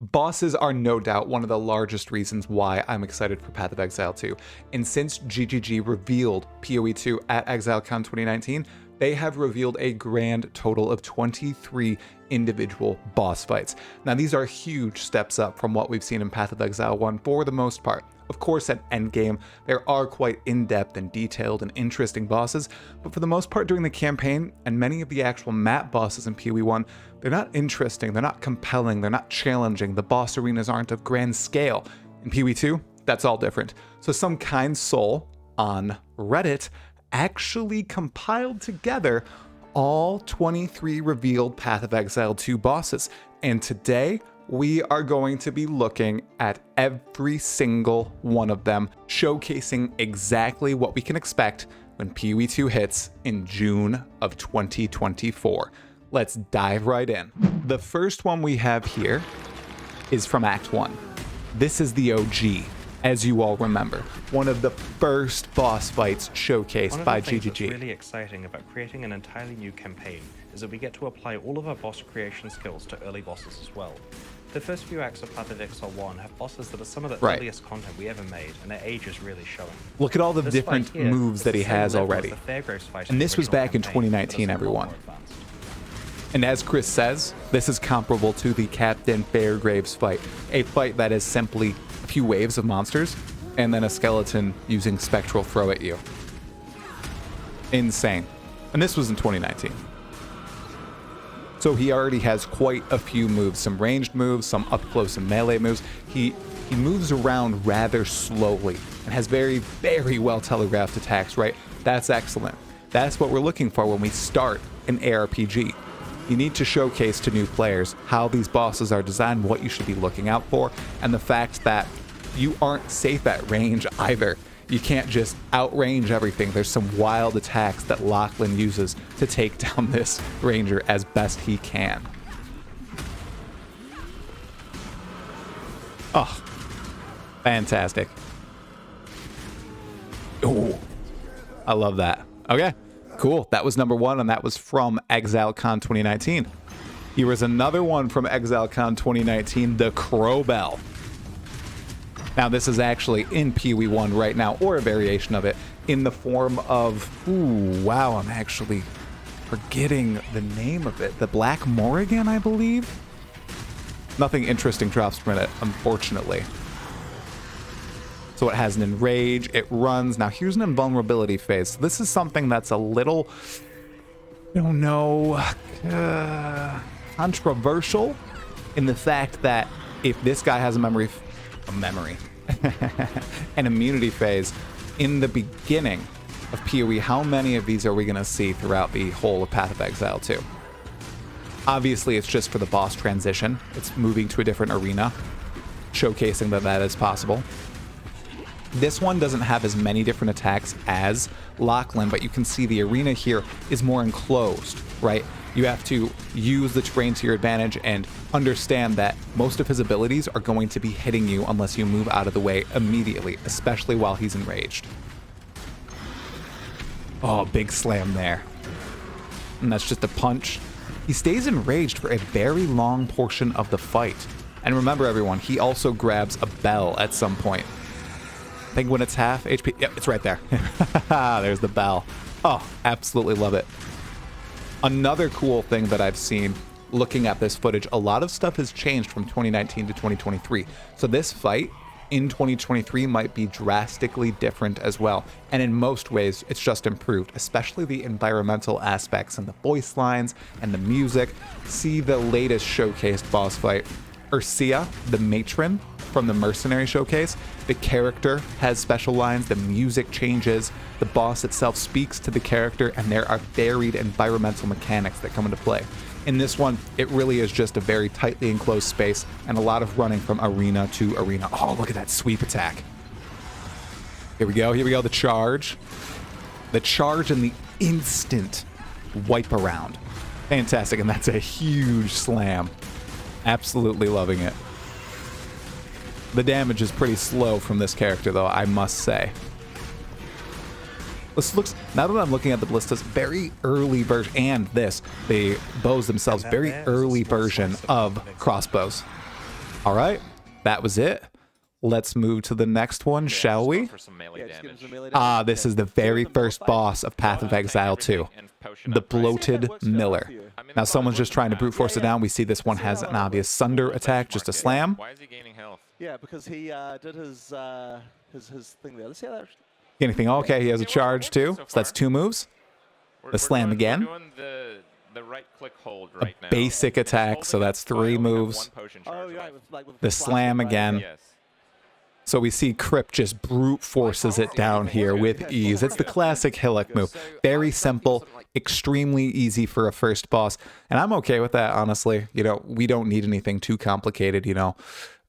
Bosses are no doubt one of the largest reasons why I'm excited for Path of Exile 2. And since GGG revealed PoE 2 at ExileCon 2019, they have revealed a grand total of 23 individual boss fights. Now, these are huge steps up from what we've seen in Path of Exile 1 for the most part. Of course, at endgame, there are quite in-depth and detailed and interesting bosses, but for the most part during the campaign, and many of the actual map bosses in PoE 1, they're not interesting, they're not compelling, they're not challenging, the boss arenas aren't of grand scale. In PoE 2, that's all different. So some kind soul on Reddit actually compiled together all 23 revealed Path of Exile 2 bosses, and today, we are going to be looking at every single one of them, showcasing exactly what we can expect when PoE 2 hits in June of 2024. Let's dive right in. The first one we have here is from Act 1. This is the OG, as you all remember. One of the first boss fights showcased by GGG. One of the things that's really exciting about creating an entirely new campaign is that we get to apply all of our boss creation skills to early bosses as well. The first few acts of Path of Exile 1 have bosses that are some of the earliest content we ever made, and their age is really showing. Look at all the different moves that he has already. And this was back in 2019, everyone. And as Chris says, this is comparable to the Captain Fairgraves fight, a fight that is simply a few waves of monsters, and then a skeleton using Spectral Throw at you. Insane. And this was in 2019. So he already has quite a few moves, some ranged moves, some up close and melee moves. He moves around rather slowly and has very, very well telegraphed attacks, right? That's excellent. That's what we're looking for when we start an ARPG. You need to showcase to new players how these bosses are designed, what you should be looking out for, and the fact that you aren't safe at range either. You can't just outrange everything. There's some wild attacks that Lachlann uses to take down this ranger as best he can. Oh, fantastic. Oh, I love that. Okay, cool. That was number one, and that was from ExileCon 2019. Here was another one from ExileCon 2019, the Crowbell. Now, this is actually in PoE 1 right now, or a variation of it, in the form of, ooh, wow, I'm actually forgetting the name of it. The Black Morrigan, I believe? Nothing interesting drops from it, unfortunately. So it has an Enrage, it runs. Now, here's an Invulnerability phase. So this is something that's a little, I don't know, controversial in the fact that if this guy has an immunity phase in the beginning of PoE, how many of these are we going to see throughout the whole of Path of Exile 2? Obviously, it's just for the boss transition. It's moving to a different arena, showcasing that that is possible. This one doesn't have as many different attacks as Lachlann, but you can see the arena here is more enclosed, right? You have to use the terrain to your advantage and understand that most of his abilities are going to be hitting you unless you move out of the way immediately, especially while he's enraged. Oh, big slam there. And that's just a punch. He stays enraged for a very long portion of the fight. And remember, everyone, he also grabs a bell at some point. I think when it's half HP. Yep, it's right there. There's the bell. Oh, absolutely love it. Another cool thing that I've seen looking at this footage, a lot of stuff has changed from 2019 to 2023. So this fight in 2023 might be drastically different as well. And in most ways, it's just improved, especially the environmental aspects and the voice lines and the music. See the latest showcased boss fight. Ursea, the Matron from the Mercenary Showcase. The character has special lines, the music changes, the boss itself speaks to the character, and there are varied environmental mechanics that come into play. In this one, it really is just a very tightly enclosed space and a lot of running from arena to arena. Oh, look at that sweep attack. Here we go, the charge. The charge and the instant wipe around. Fantastic, and that's a huge slam. Absolutely loving it. The damage is pretty slow from this character, though, I must say. This looks, now that I'm looking at the ballistas, very early version, and this, the bows themselves, very early version of crossbows. All right, that was it. Let's move to the next one, shall we? For some melee damage. This is the very first boss of Path of Exile 2, the Bloated Miller. Now, someone's just trying to brute force it down. We see this one has an obvious Sunder attack, just a slam. Why is he gaining health? Yeah, because he did his thing there. Let's see how that. Anything? Okay, he has a charge too, so that's 2 moves. The slam again. We're doing the right click hold right now. Basic attack, so that's 3 moves. Oh, yeah, with The slam again. Yes. So we see Crip just brute forces it down here with ease. It's the classic Hillock move. Very simple, extremely easy for a first boss. And I'm okay with that, honestly. You know, we don't need anything too complicated, you know,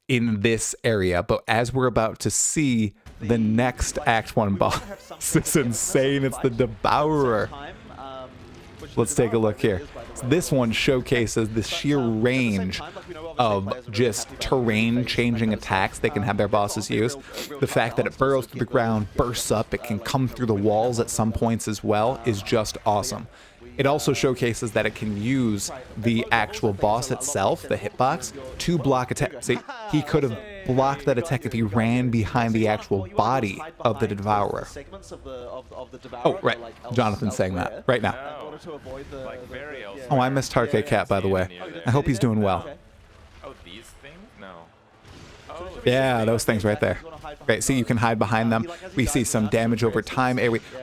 in this area. But as we're about to see, the next Act 1 boss is insane. It's the Devourer. Let's take a look here. This one showcases the sheer range of just terrain-changing attacks they can have their bosses use. The fact that it burrows through the ground, bursts up, it can come through the walls at some points as well is just awesome. It also showcases that it can use the actual boss itself, the hitbox, to block attack. See, he could have blocked that attack if he ran behind the actual body of the Devourer. Oh, right. Jonathan's saying that right now. Oh, I missed Tarke Cat, by the way. I hope he's doing well. Oh, these things? No. Yeah, those things right there. Great, see, you can hide behind them. We see some damage over time.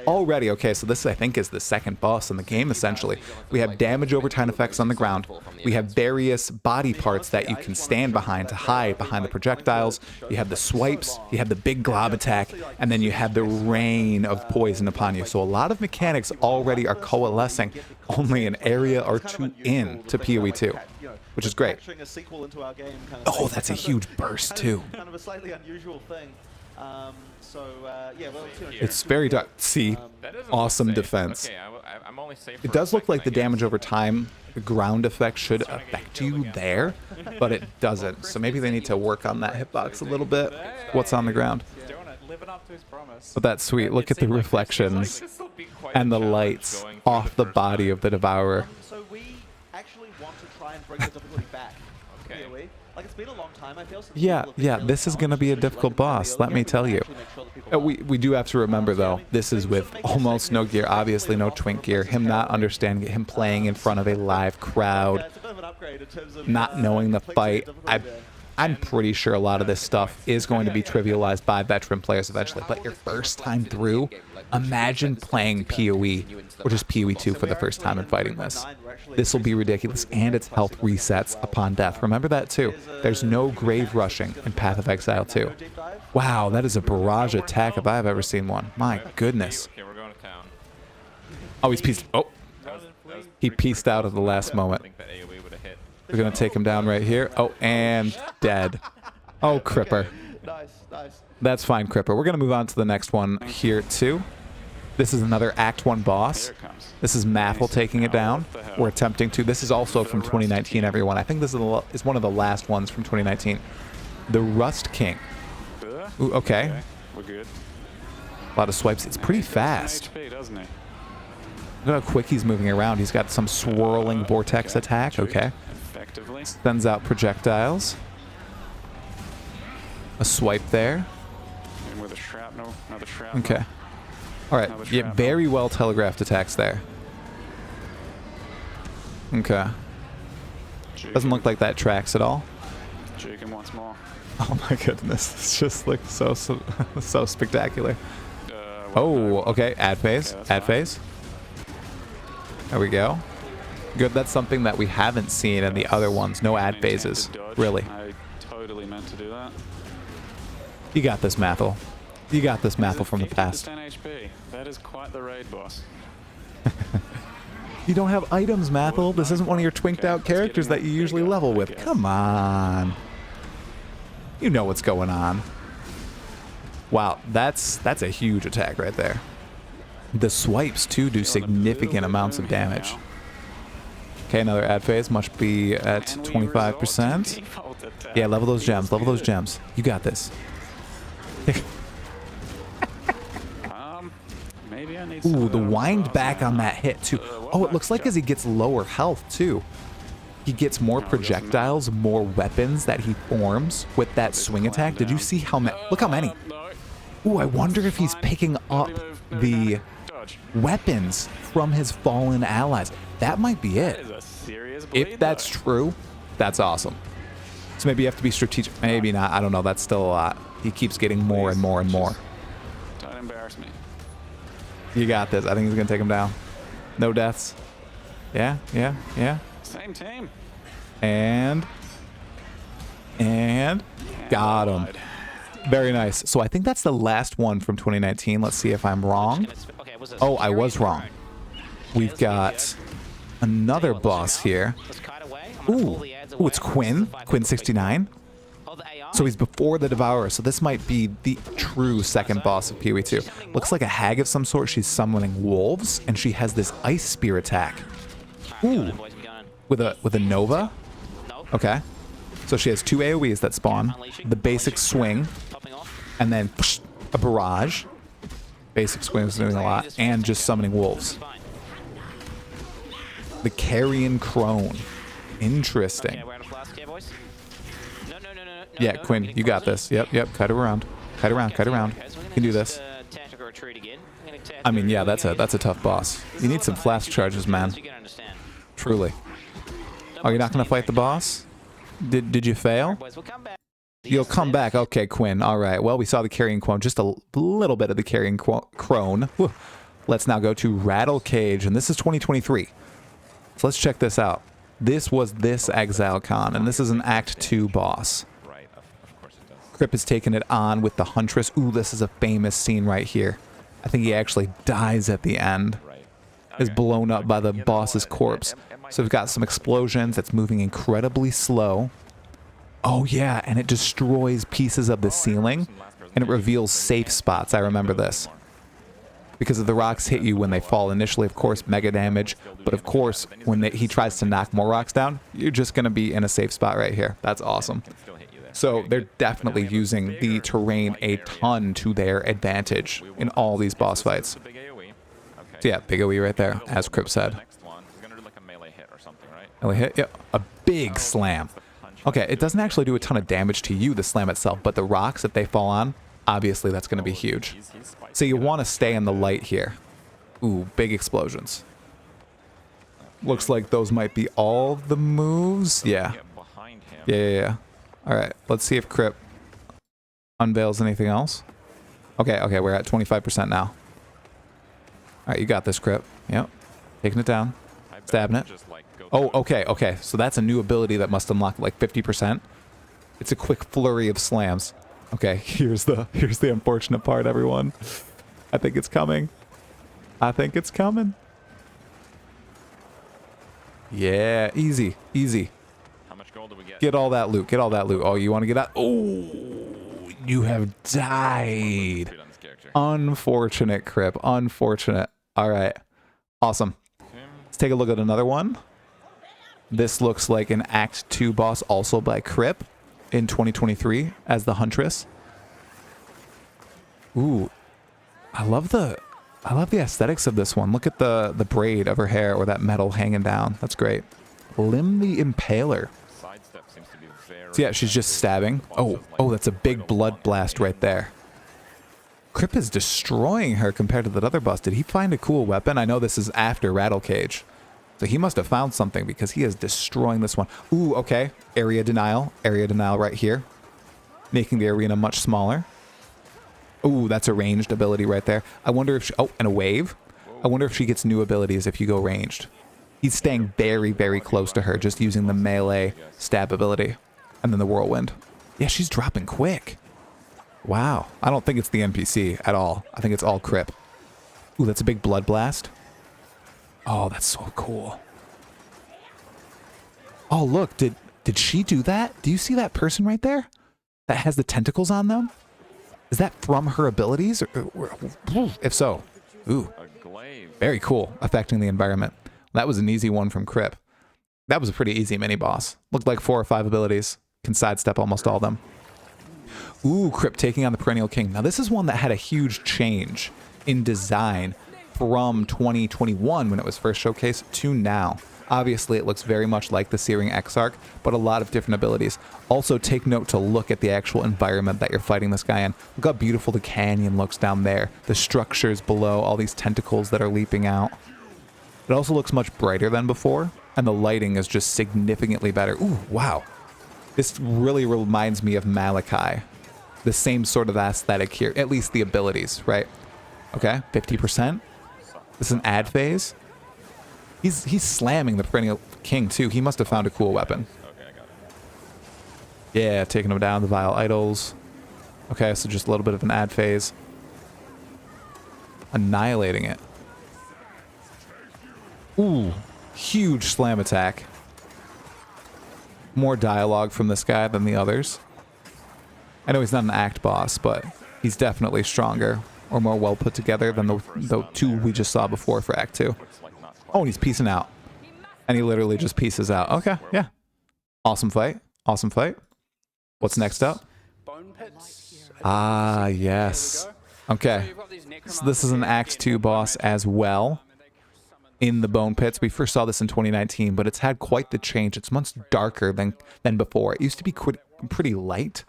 Already, okay, so this, I think, is the second boss in the game, essentially. We have damage over time effects on the ground. We have various body parts that you can stand behind to hide behind the projectiles. You have the swipes, you have the big glob attack, and then you have the rain of poison upon you. So a lot of mechanics already are coalescing only an area or 2 in to PoE 2. Which is great. Oh, that's a huge burst too. Kind of a slightly unusual thing. It's very dark. See, awesome defense. It does look like the damage over time, the ground effect should affect you there, but it doesn't. So maybe they need to work on that hitbox a little bit. What's on the ground? But that's sweet. Look at the reflections and the lights off the body of the Devourer. So we actually want to try and bring the difficulty back. Okay. Like, it's been a long time, I feel. Yeah, this is going to be a difficult boss, let me tell you. We do have to remember, though, this is with almost no gear, obviously no twink gear, him not understanding it, him playing in front of a live crowd, not knowing the fight. I'm pretty sure a lot of this stuff is going to be trivialized by veteran players eventually, but your first time through, imagine playing PoE, or just PoE 2 for the first time and fighting this. This will be ridiculous, and its health resets upon death. Remember that too. There's no grave rushing in Path of Exile 2. Wow, that is a barrage attack if I've ever seen one. My goodness. Okay, we're going to town. Oh, he's pieced. Oh, he pieced out at the last moment. We're going to take him down right here. Oh, and dead. Oh, Cripper. Nice. That's fine, Cripper. We're going to move on to the next one here, too. This is another Act 1 boss. This is Mathel taking it down. We're attempting to. This is also from 2019, everyone. I think this is one of the last ones from 2019. The Rust King. Ooh, okay. We're good. A lot of swipes. It's pretty fast. HP, doesn't he? Look how quick he's moving around. He's got some swirling vortex attack. Okay. Effectively. Sends out projectiles. A swipe there. And with a shrapnel, another shrapnel. Okay. All right. Yeah, very well telegraphed attacks there. Okay. Doesn't look like that tracks at all. Juke him once more. Oh my goodness. It's just like so spectacular. Oh, okay. Ad phase. Ad phase. There we go. Good. That's something that we haven't seen in the other ones. No ad phases. Really. I totally meant to do that. You got this, Mathel. You got this, Mathel, from the past. 10 HP. That is quite the raid boss. You don't have items, Mathel. This isn't one of your twinked out characters that you usually level with. Come on. You know what's going on. Wow, that's a huge attack right there. The swipes, too, do significant amounts of damage. Okay, another ad phase. Must be at 25%. Yeah, level those gems. Level those gems. You got this. Maybe I need Ooh, the wind back on that hit, too. Oh, it looks like as he gets lower health, too. he gets more projectiles, more weapons that he forms with that swing attack. Did you see how many? Look how many. Ooh, I wonder if he's picking up the weapons from his fallen allies. That might be it. If that's true, that's awesome. So maybe you have to be strategic. Maybe not. I don't know. That's still a lot. He keeps getting more and more and more. Don't embarrass me. You got this. I think he's going to take him down. No deaths. Yeah, yeah, yeah. Same team. And got him. Very nice. So I think that's the last one from 2019. Let's see if I'm wrong. Oh, I was wrong. We've got another boss here. Ooh, it's Quinn. Quinn 69. So he's before the Devourer. So this might be the true second boss of PoE 2. Looks like a hag of some sort. She's summoning wolves, and she has this ice spear attack. Ooh, with a Nova. Okay. So she has 2 AoEs that spawn. The basic swing, and then a barrage. Basic swing is doing a lot, and just summoning wolves. The Carrion Crone. Interesting. Yeah, Quinn, you got this. Yep, yep. Cut around. Cut around. Cut around. You can do this. I mean, yeah, that's a tough boss. You need some flash charges, man. Truly. Oh, you're not gonna fight the boss? Did you fail? You'll come back. Okay, Quinn. All right. Well, we saw the Carrion Crone, just a little bit of the Carrion Crone. Let's now go to Rattlecage, and this is 2023. So let's check this out. This was this Exile Con, and this is an Act 2 boss. Right, of course it does. Crip is taking it on with the Huntress. Ooh, this is a famous scene right here. I think he actually dies at the end. Right. Is blown up by the boss's corpse. So we've got some explosions that's moving incredibly slow. Oh yeah, and it destroys pieces of the ceiling, and it reveals safe spots. I remember this. Because of the rocks hit you when they fall initially, of course, mega damage. But of course, when he tries to knock more rocks down, you're just going to be in a safe spot right here. That's awesome. So they're definitely using the terrain a ton to their advantage in all these boss fights. So yeah, big OE right there, as Crip said. Melee hit? Yep. A big slam. Okay, it doesn't actually do a ton of damage to you, the slam itself, but the rocks that they fall on, obviously that's going to be huge. So you want to stay in the light here. Ooh, big explosions. Looks like those might be all the moves. Yeah. Yeah. All right, let's see if Crip unveils anything else. Okay, we're at 25% now. All right, you got this, Crip. Yep. Taking it down. Stabbing it. Oh, okay. So that's a new ability that must unlock like 50%. It's a quick flurry of slams. Okay, here's the unfortunate part, everyone. I think it's coming. Yeah, easy. How much gold do we get? Get all that loot. Oh, you want to get out? Oh, you have died. Unfortunate, Crip. Unfortunate. All right. Awesome. Let's take a look at another one. This looks like an Act 2 boss, also by Crip in 2023 as the Huntress. Ooh, I love the aesthetics of this one. Look at the braid of her hair, or that metal hanging down. That's great. Limb the Impaler. So yeah, she's just stabbing. Oh, that's a big blood blast right there. Crip is destroying her compared to that other boss. Did he find a cool weapon? I know this is after Rattlecage. So he must have found something, because he is destroying this one. Ooh, okay. Area denial right here. Making the arena much smaller. Ooh, that's a ranged ability right there. I wonder if she, and a wave. I wonder if she gets new abilities if you go ranged. He's staying very, very close to her, just using the melee stab ability. And then the whirlwind. Yeah, she's dropping quick. Wow. I don't think it's the NPC at all. I think it's all Crip. Ooh, that's a big blood blast. Oh, that's so cool. Oh, look, did she do that? Do you see that person right there that has the tentacles on them? Is that from her abilities? If so, ooh, very cool, affecting the environment. That was an easy one from Crip. That was a pretty easy mini boss. Looked like 4 or 5 abilities. Can sidestep almost all of them. Ooh, Crip taking on the Perrenial King. Now this is one that had a huge change in design from 2021 when it was first showcased to now. Obviously, it looks very much like the Searing Exarch, but a lot of different abilities. Also, take note to look at the actual environment that you're fighting this guy in. Look how beautiful the canyon looks down there. The structures below, all these tentacles that are leaping out. It also looks much brighter than before, and the lighting is just significantly better. Ooh, wow. This really reminds me of Malachi. The same sort of aesthetic here, at least the abilities, right? Okay, 50%. This is an ad phase. He's slamming the Perrenial King too. He must have found a cool weapon. Okay, I got it. Yeah, taking him down, the Vile Idols. Okay, so just a little bit of an ad phase. Annihilating it. Ooh, huge slam attack. More dialogue from this guy than the others. I know he's not an act boss, but he's definitely stronger or more well put together than the two we just saw before for Act 2. Oh, and he's piecing out. And he literally just pieces out. Okay, yeah. Awesome fight. Awesome fight. What's next up? Ah, yes. Okay. So this is an Act 2 boss as well. In the Bone Pits. We first saw this in 2019, but it's had quite the change. It's much darker than before. It used to be pretty light,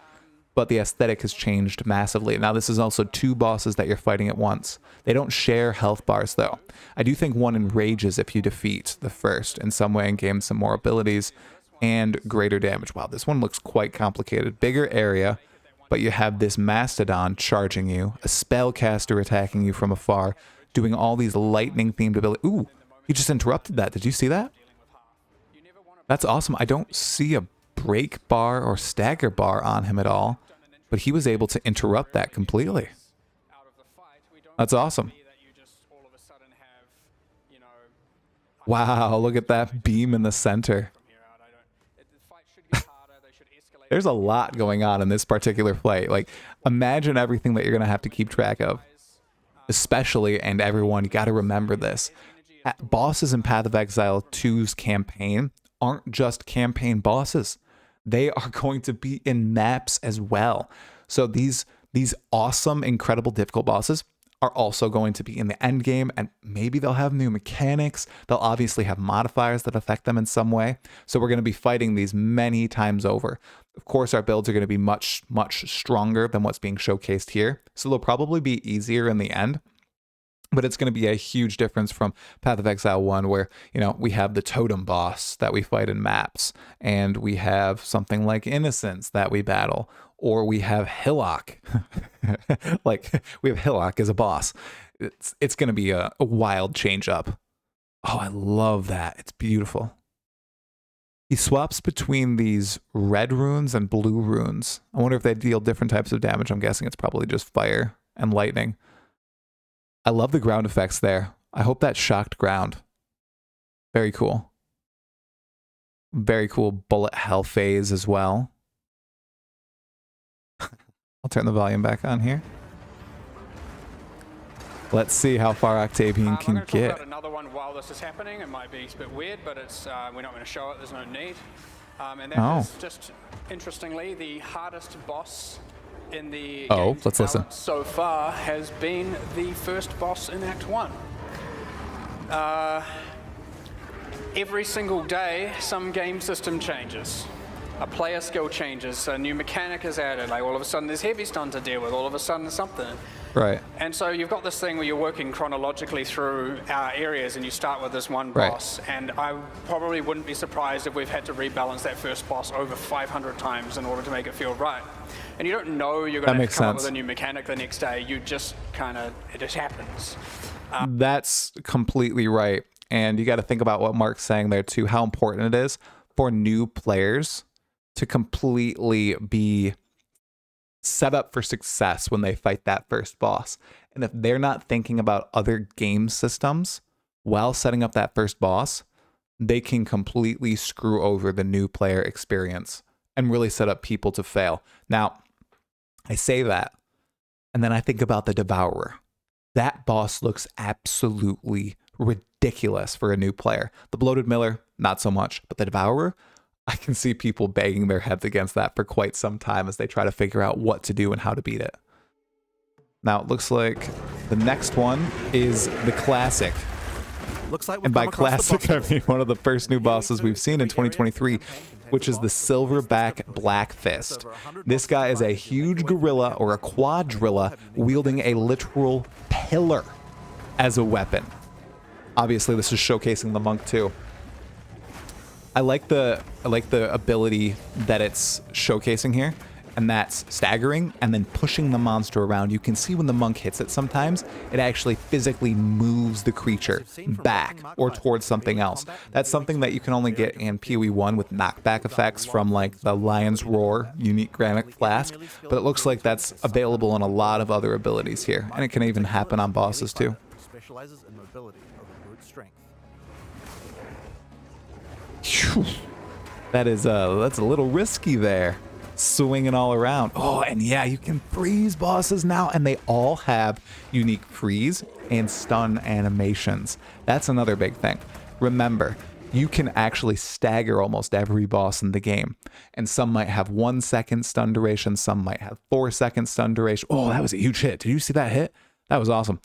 but the aesthetic has changed massively. Now this is also 2 bosses that you're fighting at once. They don't share health bars though. I do think one enrages if you defeat the first in some way and gain some more abilities and greater damage. Wow, this one looks quite complicated. Bigger area, but you have this Mastodon charging you, a spellcaster attacking you from afar, doing all these lightning themed abilities. Ooh, he just interrupted that. Did you see that? That's awesome. I don't see a break bar or stagger bar on him at all, but he was able to interrupt that completely. That's awesome. Wow, look at that beam in the center. There's a lot going on in this particular fight. Like, imagine everything that you're going to have to keep track of. Especially, and everyone, you got to remember this. Bosses in Path of Exile 2's campaign aren't just campaign bosses. They are going to be in maps as well. So these awesome, incredible, difficult bosses are also going to be in the end game, and maybe they'll have new mechanics. They'll obviously have modifiers that affect them in some way. So we're going to be fighting these many times over. Of course, our builds are going to be much, much stronger than what's being showcased here. So they'll probably be easier in the end. But it's going to be a huge difference from Path of Exile 1, where, you know, we have the totem boss that we fight in maps, and we have something like Innocence that we battle, or we have Hillock. Like, we have Hillock as a boss. It's going to be a wild change up. Oh, I love that. It's beautiful. He swaps between these red runes and blue runes. I wonder if they deal different types of damage. I'm guessing it's probably just fire and lightning. I love the ground effects there. I hope that shocked ground. Very cool. Very cool bullet hell phase as well. I'll turn the volume back on here. Let's see how far Octavian can get. Talk about another one while this is happening. It might be a bit weird, but it's we're not going to show it. There's no need. And that is just, interestingly, the hardest boss in the game's let's listen. So far has been the first boss in Act 1. Every single day, some game system changes. A player skill changes, a new mechanic is added, like all of a sudden there's heavy stun to deal with, all of a sudden something. Right. And so you've got this thing where you're working chronologically through areas, and you start with this one boss, and I probably wouldn't be surprised if we've had to rebalance that first boss over 500 times in order to make it feel right. And you don't know you're going to have to come up with a new mechanic the next day, you just kind of, it just happens. That's completely right. And you got to think about what Mark's saying there too, how important it is for new players to completely be set up for success when they fight that first boss. And if they're not thinking about other game systems while setting up that first boss, they can completely screw over the new player experience and really set up people to fail. Now, I say that, and then I think about the Devourer. That boss looks absolutely ridiculous for a new player. The Bloated Miller, not so much, but the Devourer, I can see people banging their heads against that for quite some time as they try to figure out what to do and how to beat it. Now, it looks like the next one is the classic Looks like And by classic, I mean one of the first new bosses we've seen in 2023, which is the Silverback Blackfist. This guy is a huge gorilla, or a quadrilla, wielding a literal pillar as a weapon. Obviously, this is showcasing the monk too. I like the ability that it's showcasing here, and that's staggering and then pushing the monster around. You can see when the monk hits it sometimes, it actually physically moves the creature back or towards something else. That's something that you can only get in PoE 1 with knockback effects from like the Lion's Roar unique Granite Flask, but it looks like that's available in a lot of other abilities here, and it can even happen on bosses too. Specializes in mobility over brute strength. Phew. That's a little risky there. Swinging all around. Oh, and yeah, you can freeze bosses now, and they all have unique freeze and stun animations. That's another big thing. Remember, you can actually stagger almost every boss in the game, and some might have 1 second stun duration, some might have 4 second stun duration. Oh, that was a huge hit. Did you see that hit? That was awesome.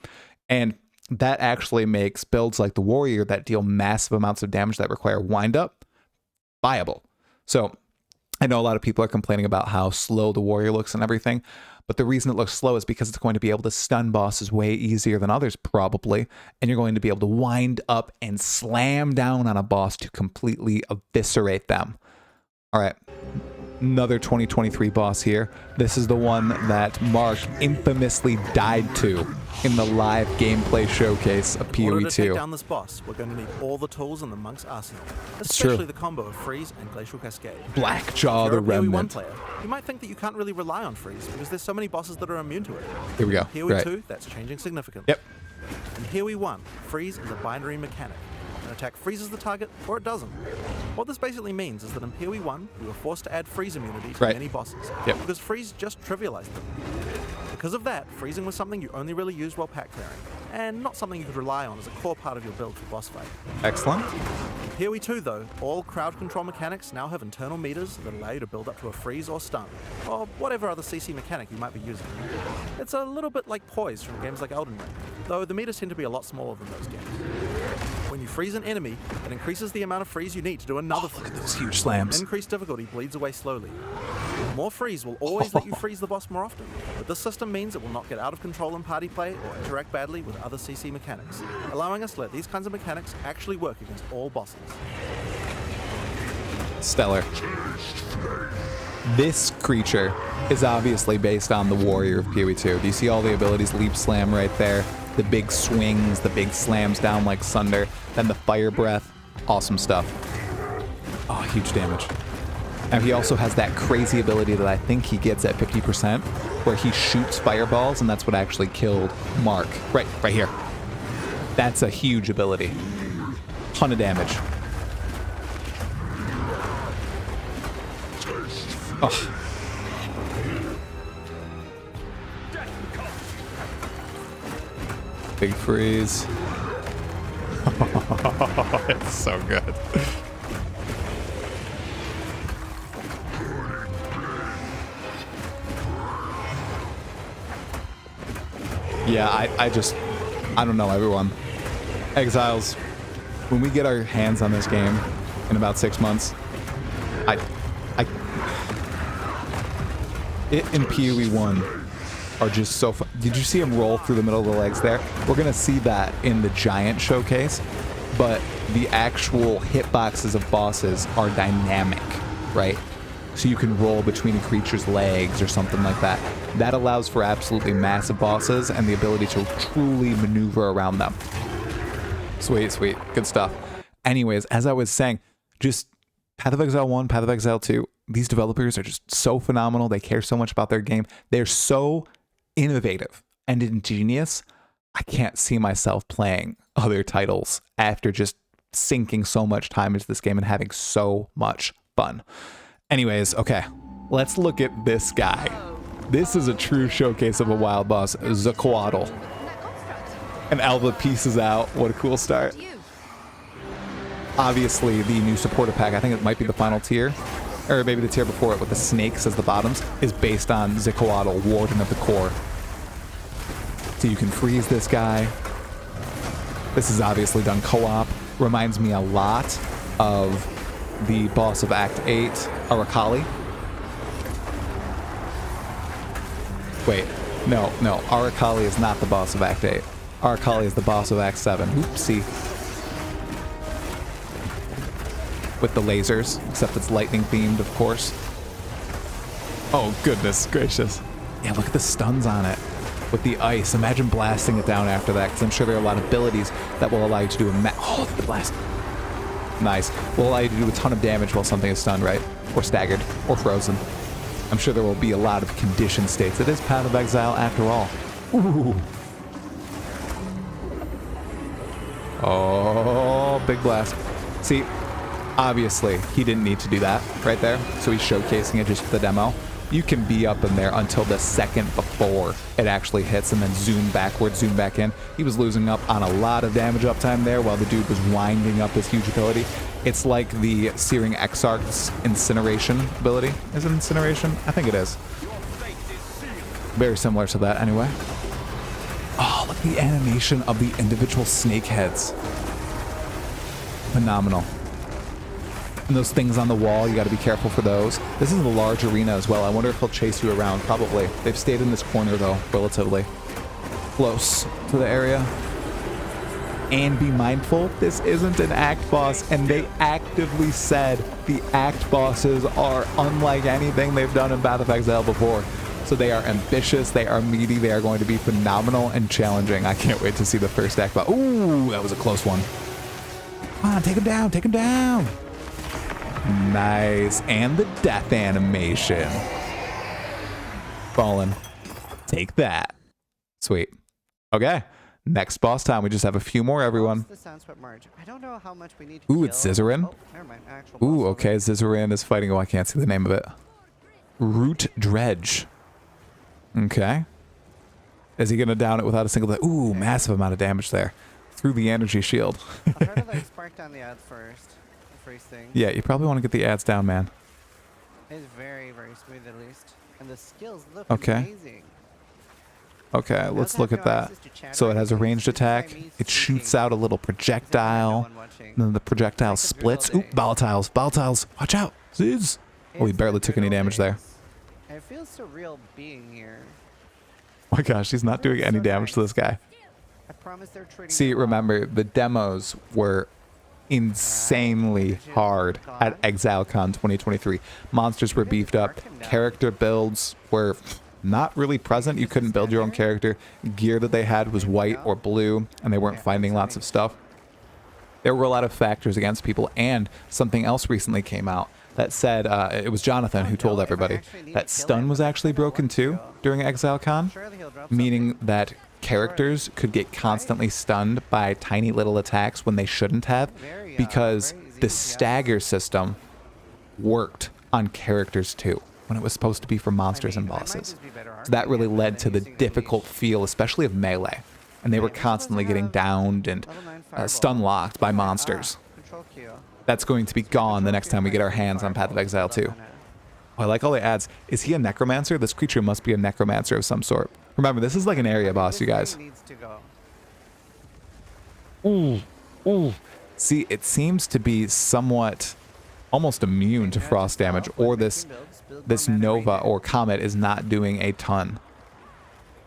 And that actually makes builds like the Warrior that deal massive amounts of damage that require wind up viable. So I know a lot of people are complaining about how slow the Warrior looks and everything, but the reason it looks slow is because it's going to be able to stun bosses way easier than others probably, and you're going to be able to wind up and slam down on a boss to completely eviscerate them. All right, another 2023 boss here. This is the one that Mark infamously died to in the live gameplay showcase of PoE 2. In order to take down this boss, we're going to need all the tools in the monk's arsenal, especially the combo of Freeze and Glacial Cascade. Blackjaw, the If you're a PoE 1 Remnant. player, you might think that you can't really rely on Freeze because there's so many bosses that are immune to it. Here we go. In PoE Right. 2, that's changing significantly. Yep. In PoE 1, Freeze is a binary mechanic. An attack freezes the target, or it doesn't. What this basically means is that in PoE 1, we were forced to add freeze immunity to many bosses, because freeze just trivialized them. Because of that, freezing was something you only really used while pack clearing, and not something you could rely on as a core part of your build for boss fight. Excellent. In PoE 2 though, all crowd control mechanics now have internal meters that allow you to build up to a freeze or stun, or whatever other CC mechanic you might be using. It's a little bit like poise from games like Elden Ring, though the meters tend to be a lot smaller than those games. When you freeze an enemy, it increases the amount of freeze you need to do another freeze. Look at those huge slams. Increased difficulty bleeds away slowly. More freeze will always let you freeze the boss more often, but this system means it will not get out of control in party play or interact badly with other CC mechanics, allowing us to let these kinds of mechanics actually work against all bosses. Stellar. This creature is obviously based on the Warrior of PoE 2. Do you see all the abilities? Leap Slam right there. The big swings, the big slams down like Sunder. Then the Fire Breath. Awesome stuff. Oh, huge damage. Now he also has that crazy ability that I think he gets at 50%, where he shoots fireballs, and that's what actually killed Mark. Right here. That's a huge ability. Ton of damage. Oh. Big freeze. It's so good. Yeah, I don't know, everyone. Exiles, when we get our hands on this game in about 6 months, it and PoE 1 are just so fun. Did you see him roll through the middle of the legs there? We're gonna see that in the giant showcase, but the actual hitboxes of bosses are dynamic, right? So you can roll between a creature's legs or something like that. That allows for absolutely massive bosses and the ability to truly maneuver around them. Sweet, sweet. Good stuff. Anyways, as I was saying, just Path of Exile 1, Path of Exile 2, these developers are just so phenomenal. They care so much about their game. They're so innovative and ingenious. I can't see myself playing other titles after just sinking so much time into this game and having so much fun. Anyways, okay, let's look at this guy. This is a true showcase of a wild boss, Zicoatl. And Alva pieces out. What a cool start. Obviously, the new supporter pack, I think it might be the final tier, or maybe the tier before it with the snakes as the bottoms, is based on Zicoatl, Warden of the Core. So you can freeze this guy. This is obviously done co-op. Reminds me a lot of the boss of Act 8, Aracali. Wait, no, Aracali is not the boss of Act 8. Aracali is the boss of Act 7. Oopsie. With the lasers, except it's lightning themed, of course. Oh, goodness gracious. Yeah, look at the stuns on it. With the ice, imagine blasting it down after that, because I'm sure there are a lot of abilities that will allow you to do a oh, look at the blast. Nice. Will allow you to do a ton of damage while something is stunned, right? Or staggered, or frozen. I'm sure there will be a lot of condition states. It is Path of Exile after all. Ooh. Oh, big blast. See, obviously, he didn't need to do that right there, so he's showcasing it just for the demo. You can be up in there until the second before it actually hits and then zoom backwards, zoom back in. He was losing up on a lot of damage uptime there while the dude was winding up his huge ability. It's like the Searing Exarch's Incineration ability. Is it Incineration? I think it is. Very similar to that anyway. Oh, look at the animation of the individual snake heads. Phenomenal. And those things on the wall, you got to be careful for those. This is a large arena as well. I wonder if he'll chase you around. Probably. They've stayed in this corner, though, relatively close to the area. And be mindful, this isn't an act boss, and they actively said the act bosses are unlike anything they've done in Path of Exile before. So they are ambitious, they are meaty, they are going to be phenomenal and challenging. I can't wait to see the first act boss. Ooh, that was a close one. Come on, take him down, take him down. Nice. And the death animation. Fallen. Take that. Sweet. Okay. Next boss time. We just have a few more, everyone. I don't know how much we need to Ooh, it's Zizarin. Oh, never mind. Ooh, okay. Zizarin is fighting. Oh, I can't see the name of it. Rootdredge. Okay. Is he going to down it without a single... Ooh, massive amount of damage there. Through the energy shield. I'll try to like spark down the ads first. Thing. Yeah, you probably want to get the ads down, man. It's very, very smooth at least. And the skills look amazing. Okay, let's look at that. So it has a ranged attack. It shoots out a little projectile. And then the projectile splits. Oop, volatiles. Volatiles. Watch out. Ziz. Oh, he barely took any damage there. It feels surreal being here. Oh my gosh, he's not doing any damage to this guy. See, remember, the demos were insanely hard at ExileCon 2023. Monsters were beefed up. Character builds were not really present. You couldn't build your own character. Gear that they had was white or blue, and they weren't finding lots of stuff. There were a lot of factors against people, and something else recently came out that said, it was Jonathan who told everybody, that stun was actually broken too during ExileCon, meaning that characters could get constantly stunned by tiny little attacks when they shouldn't have, because the stagger system worked on characters too, when it was supposed to be for monsters and bosses. So that really led to the difficult feel, especially of melee. And they were constantly getting downed and stun locked by monsters. That's going to be gone the next time we get our hands on Path of Exile 2. Oh, I like all the ads. Is he a necromancer? This creature must be a necromancer of some sort. Remember, this is like an area boss, you guys. Ooh, ooh. See, it seems to be somewhat almost immune to frost damage, or this Nova or Comet is not doing a ton.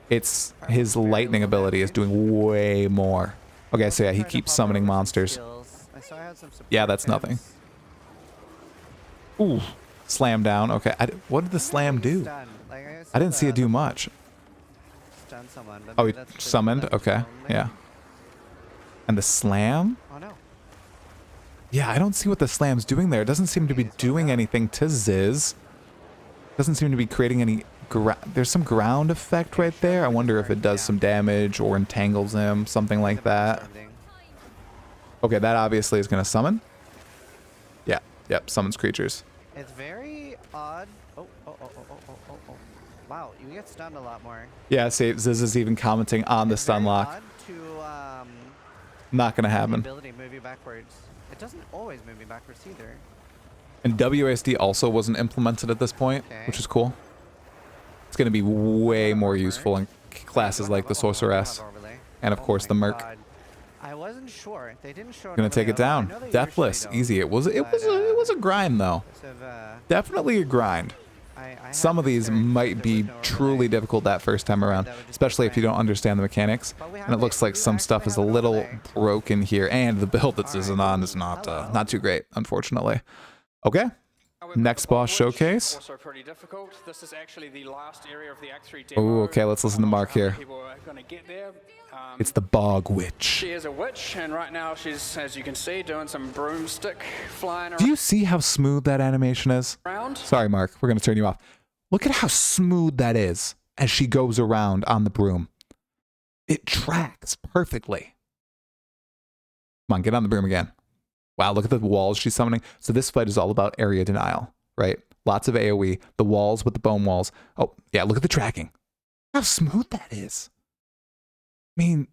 It's his lightning ability is doing way more. Okay, so yeah, he keeps summoning monsters. Yeah, that's nothing. Ooh, slam down. Okay, what did the slam do? I didn't see it do much. Oh, he summoned? Okay, yeah. And the slam? Oh, no. Yeah, I don't see what the slam's doing there. It doesn't seem to be doing anything to Ziz. Doesn't seem to be creating any... There's some ground effect right there. I wonder if it does some damage or entangles him, something like that. Okay, that obviously is going to summon. Yeah, yep, summons creatures. It's very odd. Oh. Wow, you get stunned a lot more. Yeah, see, Ziz is even commenting on the stun lock. Not going to happen. Ability move you backwards. It doesn't always move you backwards either. And WASD also wasn't implemented at this point, which is cool. It's going to be way more useful in classes like the Sorceress and, of course, the Merc. I wasn't sure. They didn't show. Gonna take it down. Deathless, easy. It was a grind though. Definitely a grind. Some of these might be truly difficult that first time around, especially if you don't understand the mechanics. And it looks like some stuff is a little broken here, and the build that this is on is not too great, unfortunately. Okay. Next boss showcase. Also pretty difficult. This is actually the last area of the Act 3 Oh, demo. okay, let's listen to Mark here. People are gonna get there. It's the Bog Witch. She is a witch, and right now she's, as you can see, doing some broomstick flying Do you see how smooth that animation is? around. Sorry, Mark, we're gonna turn you off. Look at how smooth that is as she goes around on the broom. It tracks perfectly. Come on, get on the broom again. Wow, look at the walls she's summoning. So this fight is all about area denial, right? Lots of AoE, the walls with the bone walls. Oh, yeah, look at the tracking. How smooth that is. I mean,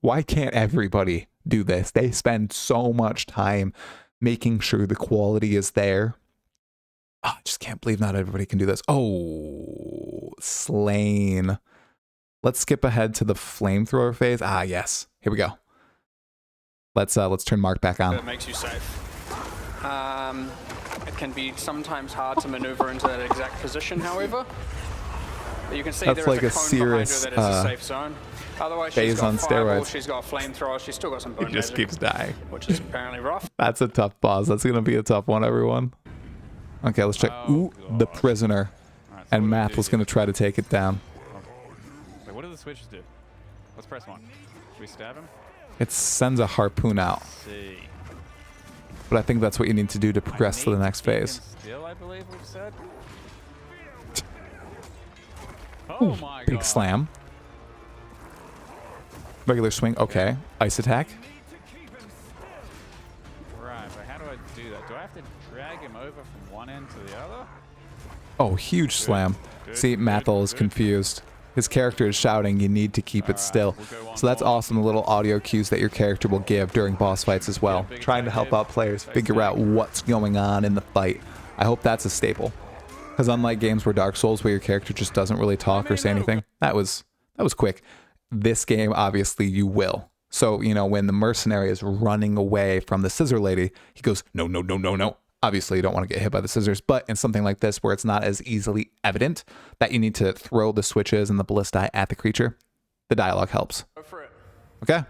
why can't everybody do this? They spend so much time making sure the quality is there. Oh, I just can't believe not everybody can do this. Oh, slain. Let's skip ahead to the flamethrower phase. Ah, yes. Here we go. Let's turn Mark back on. It makes you safe. It can be sometimes hard to maneuver into that exact position, however. But you can see That's there is like a a cone serious, behind her that is a safe zone. Otherwise, phase she's got on fireball, steroids. she's got flamethrower, she's still got some bone He just magic, keeps dying. which is apparently rough. That's a tough boss. That's going to be a tough one, everyone. Okay, let's check. Ooh, the prisoner. Alright, so And what do we Math do was here? going to try to take it down. Wait, what do the switches do? Let's press one. Should we stab him? It sends a harpoon out. Let's see. But I think that's what you need to do to progress to the next phase. Still, I believe we've said. Oh my god. Big slam. Regular swing. Okay. Ice attack. Right, but how do I do that? Do I have to drag him over from one end to the other? Oh, huge slam. Good, See, good, Mathel is good. confused. His character is shouting, you need to keep it still. we'll go on So that's board. awesome, the little audio cues that your character will give during boss fights as well. big Trying to help out players figure out what's going on in the fight. I hope that's a staple. Because unlike games where Dark Souls, where your character just doesn't really talk or say anything, that was quick. This game, obviously, you will. So, you know, when the mercenary is running away from the scissor lady, he goes, no, no, no, no, no. Obviously, you don't want to get hit by the scissors, but in something like this where it's not as easily evident that you need to throw the switches and the ballistae at the creature, the dialogue helps. Go for it. Okay?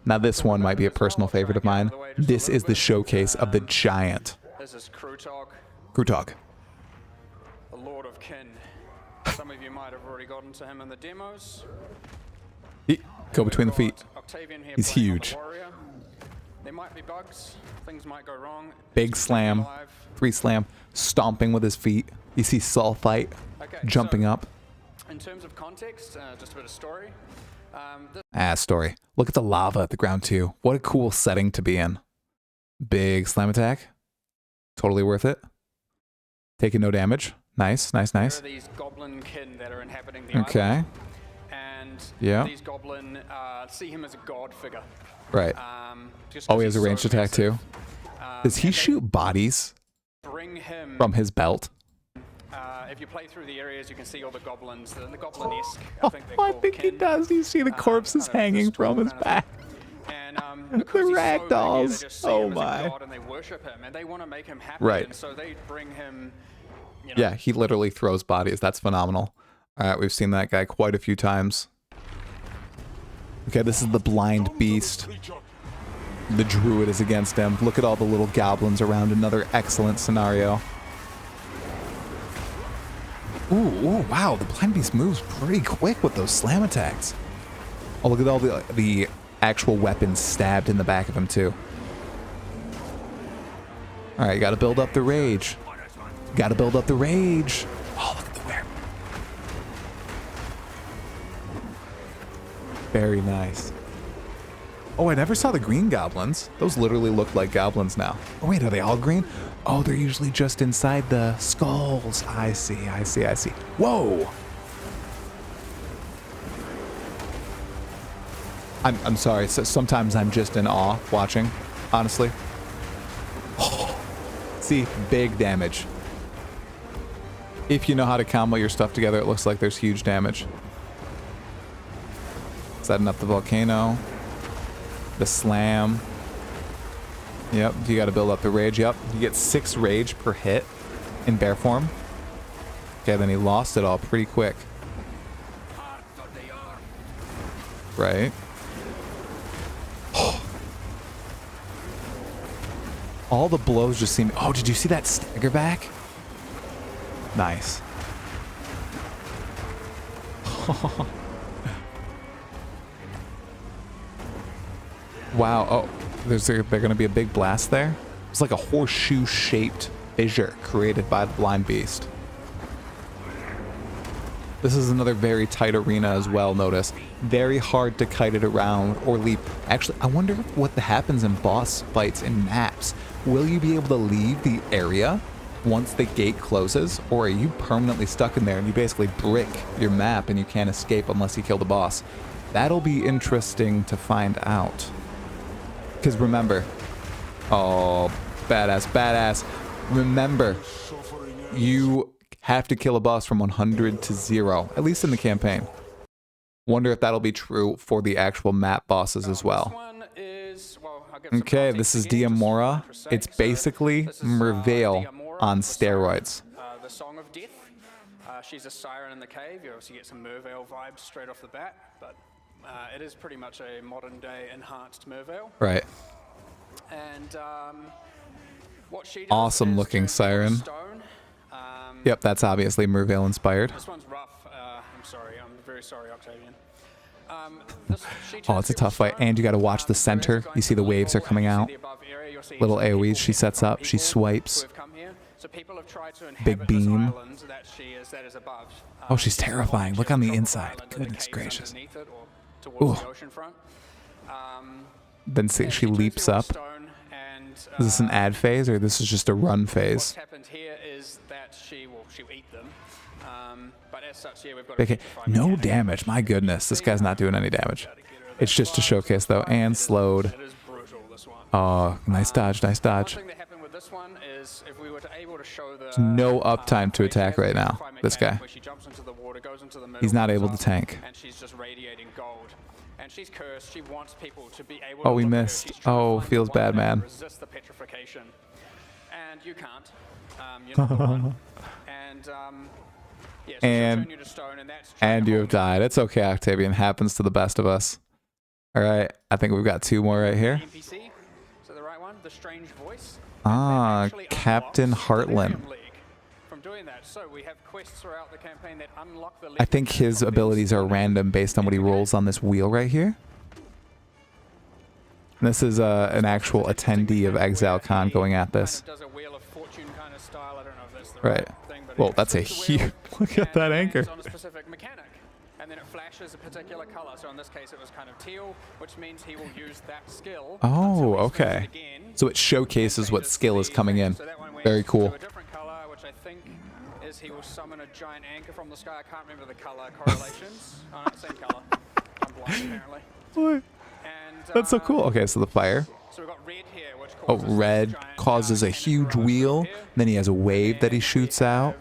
Now this one might be a personal favorite of mine. This is the showcase of the giant. This is Crutog, Crutog. the Lord of Kin. Some of you might have already gotten to him in the demos. Go between the feet. Octavian here He's playing on huge. the warrior. There might be bugs. Things might go wrong. Big slam. Alive. 3 slam. Stomping with his feet. You see Sulfite Okay, jumping so up. In terms of context, just a bit of story. Story. Look at the lava at the ground too. What a cool setting to be in. Big slam attack. Totally worth it. Taking no damage. Nice, nice, nice. There are these goblin kin that are inhabiting the Okay. island. And Yeah. these goblin see him as a god figure. Right. Just Oh, 'cause he has a he's so ranged attack too. massive. Does he And they shoot bodies Bring him. from his belt? If you play through the areas, you can see all the goblins. The goblin-esque. Oh, I think they're I called think he kin. does. You see the corpses kind of hanging this tall from his kind of back. thing. And The because he's so big, they ragdolls. just see Oh him as a my. god and they worship him, and they want to make him happy. Right. And so they bring him. You know, Yeah, he literally throws bodies. That's phenomenal. All right, we've seen that guy quite a few times. Okay, this is the blind beast. The druid is against him. Look at all the little goblins around. Another excellent scenario. Ooh, wow, the blind beast moves pretty quick with those slam attacks. Oh, look at all the actual weapons stabbed in the back of him too. All right, you got to build up the rage. Got to build up the rage. Oh, look at the wear. Very nice. Oh, I never saw the green goblins. Those literally look like goblins now. Oh, wait, are they all green? Oh, they're usually just inside the skulls. I see, I see, I see. Whoa! I'm sorry. So sometimes I'm just in awe watching, honestly. Oh, see, big damage. If you know how to combo your stuff together, it looks like there's huge damage. Setting up the volcano. The slam. Yep, you got to build up the rage. Yep, you get 6 rage per hit in bear form. Okay, then he lost it all pretty quick. Right. All the blows just seem... Oh, did you see that stagger back? Nice. Wow. Oh, there's going to be a big blast there. It's like a horseshoe-shaped fissure created by the blind beast. This is another very tight arena as well, notice. Very hard to kite it around or leap. Actually, I wonder what happens in boss fights in maps. Will you be able to leave the area once the gate closes? Or are you permanently stuck in there and you basically brick your map and you can't escape unless you kill the boss? That'll be interesting to find out. Because remember... Oh, badass, badass. Remember, you... have to kill a boss from 100 to 0, at least in the campaign. Wonder if that'll be true for the actual map bosses as well. Okay, this is Diamora. It's basically Merveil on steroids. The Song of Death. She's a siren in the cave. You obviously get some Merveil vibes straight off the bat, but it is pretty much a modern day enhanced Merveil. Right. And what she does awesome looking siren. Stone. Yep, that's obviously Merveil inspired. This one's rough. I'm sorry. I'm very sorry, Octavian. Oh, it's a tough fight. And you got to watch the center. You see the waves are coming out. Little AoEs she sets up. She swipes. Big beam. Oh, she's terrifying. Look on the inside. Goodness gracious. Ooh. Then see, she leaps up. Is this an ad phase or this is just a run phase? Okay, no damage. My goodness, this guy's not doing any damage. It's just to showcase though, and slowed. Oh, nice dodge, nice dodge. There's no uptime to attack right now, this guy. He's not able to tank. And she's cursed. She wants people to be able to we missed. Oh, feels bad, man. Resist the petrification. And you can't. You're not the one. And yeah, so and you to stone, and you have died. It's okay, Octavian. Happens to the best of us. All right, I think we've got 2 more right here. NPC. So the right one, the strange voice. Ah, Captain Hartland. So we have quests throughout the campaign that unlock the I think his abilities are random based on what he rolls on this wheel right here. And this is an actual attendee of ExileCon going at this. Right. Well, that's a huge... Look at that anchor. And then it flashes a particular color. So in this case, it was kind of teal, which means he will use that skill. Oh, okay. So it showcases what skill is coming in. Very cool. He will summon a giant anchor from the sky. I can't remember the color correlations. Oh, no, same color. I'm blind apparently. What? And, that's so cool. Okay, so the fire. So we've got red here, which red causes a huge wheel. Then he has a wave that he shoots out.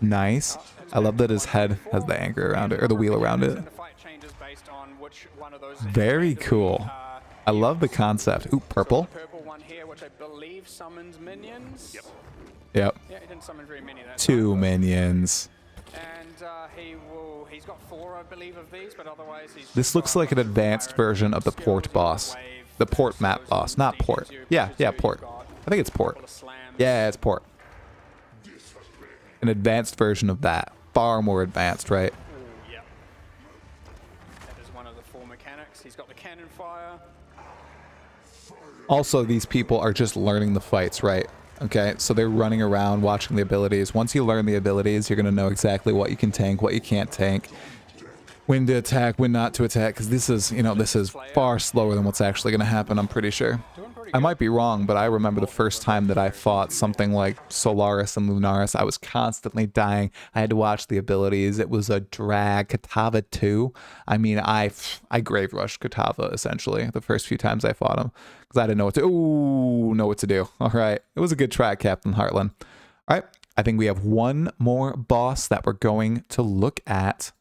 Nice. I love that his head has the anchor around it, or the wheel around it. Very cool. I love the concept. Ooh, purple. Purple one here, which I believe summons minions. Yep. Yep. Yeah, he didn't summon very many. 2 minions. And he's got 4, I believe, of these, but otherwise he's... This looks like an advanced version of the port boss. The port map boss, not port. Yeah, port. I think it's port. Yeah, it's port. An advanced version of that. Far more advanced, right? Ooh, yep. That is one of the 4 mechanics. He's got the cannon fire. Also, these people are just learning the fights, right? Okay, so they're running around watching the abilities. Once you learn the abilities, you're going to know exactly what you can tank, what you can't tank, when to attack, when not to attack, because this is, this is far slower than what's actually going to happen, I'm pretty sure. I might be wrong, but I remember the first time that I fought something like Solaris and Lunaris, I was constantly dying. I had to watch the abilities. It was a drag. Katava 2. I mean, I grave rushed Katava, essentially, the first few times I fought him, because I didn't know what to do. All right. It was a good try, Captain Hartland. All right. I think we have one more boss that we're going to look at,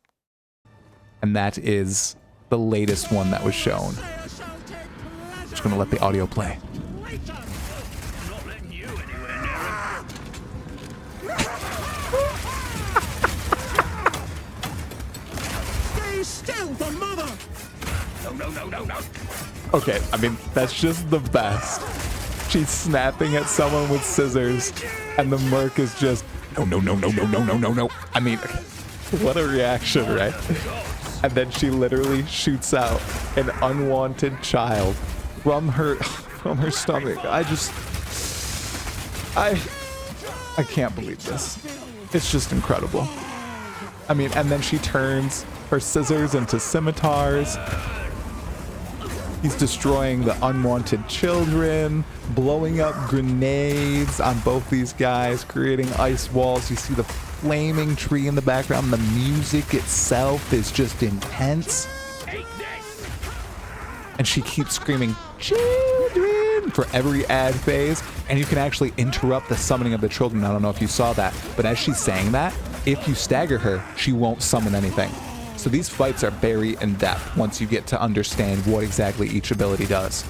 and that is the latest one that was shown. Just gonna let the audio play. Stay still, the mother! No. Okay, I mean, that's just the best. She's snapping at someone with scissors, and the merc is just, no. I mean, what a reaction, right? And then she literally shoots out an unwanted child from her stomach. I can't believe this. It's just incredible. I mean, and then she turns her scissors into scimitars. He's destroying the unwanted children, blowing up grenades on both these guys, creating ice walls. You see the flaming tree in the background. The music itself is just intense. And she keeps screaming, children, for every ad phase. And you can actually interrupt the summoning of the children. I don't know if you saw that, but as she's saying that, if you stagger her, she won't summon anything. So these fights are very in-depth once you get to understand what exactly each ability does.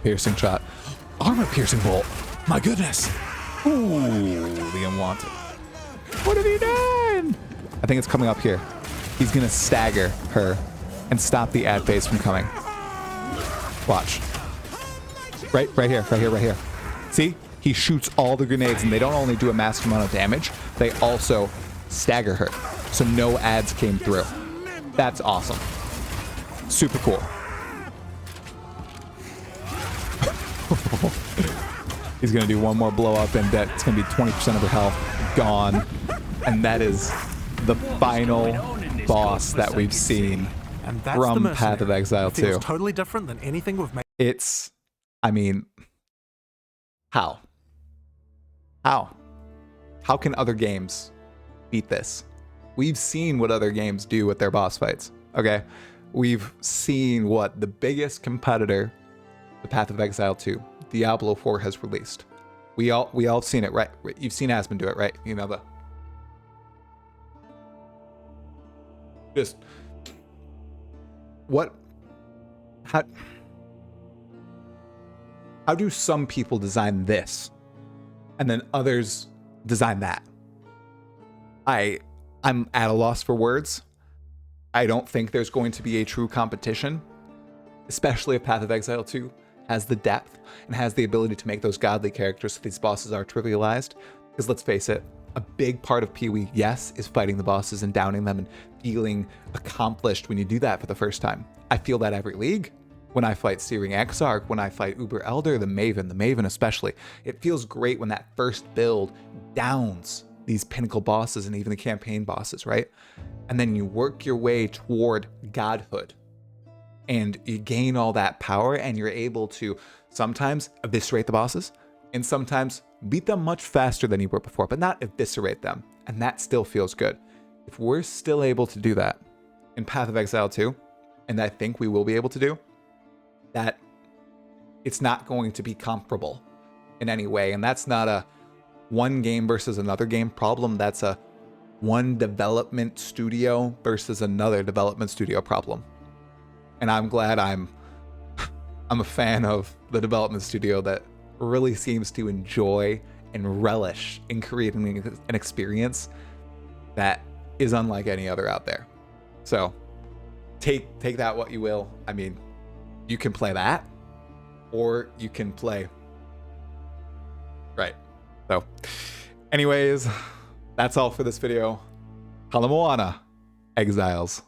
Piercing shot. Armor piercing bolt. My goodness. Ooh, the unwanted. What have you done? I think it's coming up here. He's gonna stagger her and stop the ad phase from coming. Watch. Right here. See? He shoots all the grenades, and they don't only do a massive amount of damage, they also stagger her. So no ads came through. That's awesome. Super cool. He's gonna do one more blow up, and that's gonna be 20% of her health gone. And that is the final boss that we've seen from Path of Exile 2. It's totally different than anything we've made. It's, I mean, how? How can other games beat this? We've seen what other games do with their boss fights, okay? We've seen what the biggest competitor, the Path of Exile 2, Diablo 4 has released. We all have seen it, right? You've seen Aspen do it, right? You know, how do some people design this and then others design that? I'm at a loss for words. I don't think there's going to be a true competition, especially if Path of Exile 2 has the depth and has the ability to make those godly characters so these bosses are trivialized. Because let's face it, a big part of PoE, yes, is fighting the bosses and downing them and feeling accomplished when you do that for the first time. I feel that every league. When I fight Searing Exarch, when I fight Uber Elder, the Maven especially. It feels great when that first build downs these pinnacle bosses and even the campaign bosses, right? And then you work your way toward godhood and you gain all that power and you're able to sometimes eviscerate the bosses and sometimes beat them much faster than you were before, but not eviscerate them. And that still feels good. If we're still able to do that in Path of Exile 2, and I think we will be able to do, that it's not going to be comparable in any way. And that's not a one game versus another game problem. That's a one development studio versus another development studio problem. And I'm glad I'm a fan of the development studio that really seems to enjoy and relish in creating an experience that is unlike any other out there. So take that what you will. I mean, you can play that or you can play right. So anyways, that's all for this video. Kalamoana, Exiles.